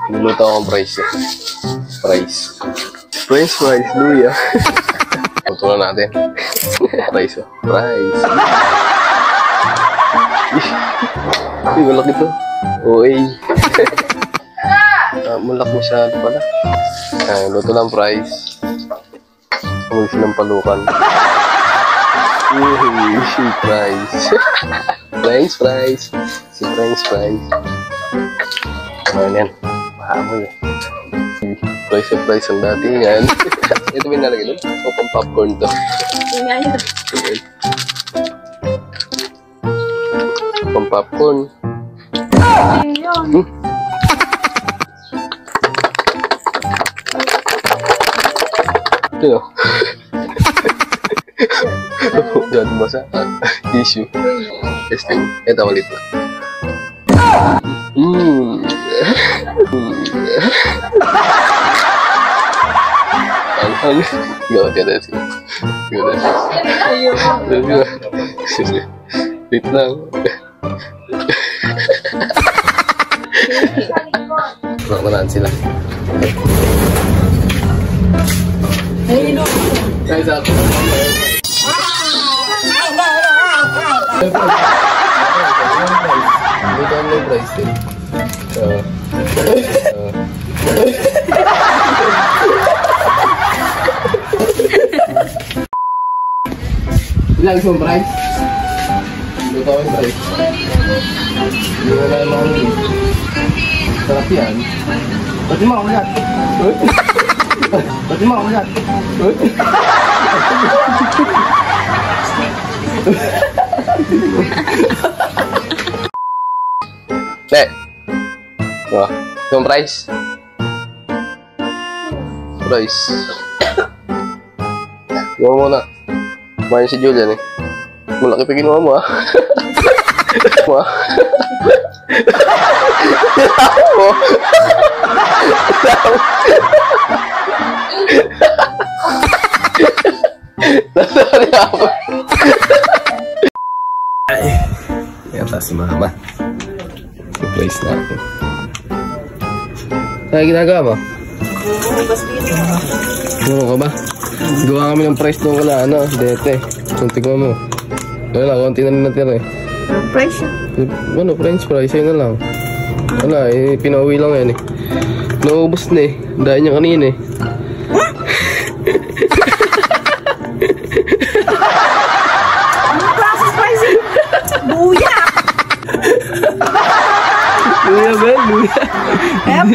Niluto akong fries eh. French fries, luya. Luto na natin. Fries oh. Fries. Uy, malaki to. Oy. Malaki masyado pala. Ay, luto lang fries. Umuwi silang palukan. Uy, fries. French fries. Si French fries. Ayan yan. Mahamoy eh. Fries ang datingan. Ito may nalagay doon. O pang popcorn to. Pang popcorn. Ito. Diyan basa. Tissue. Testing. Ito ulit na. Gawat ka dasi. Wait lang. Makamanaan sila. Guys up. Dito ang may price din. Ilang isang price? Dito ang price. Hindi wala naman yun. Sarap yan. Pati mo ako yan. Pati mo ako yan. Nek. Wah, yung price. Price. Gawin mo muna. Kumain si Julian eh. Malaki pa ginawa mo ah. Mo. Nasari ako. Yata si Mama. Replace natin. Kaya ginagawa mo? Puro ka ba? Gawa kami ng price doon wala, ano, dete. Kung tignan mo. Wala, konti na natira eh. Price? Ano, French fries, yun na lang. Wala, eh, pinauwi lang yan eh. Naubos na eh. Dahil niya kanina eh. Anong process spicy? Luya! Luya ba? Luya? Eh,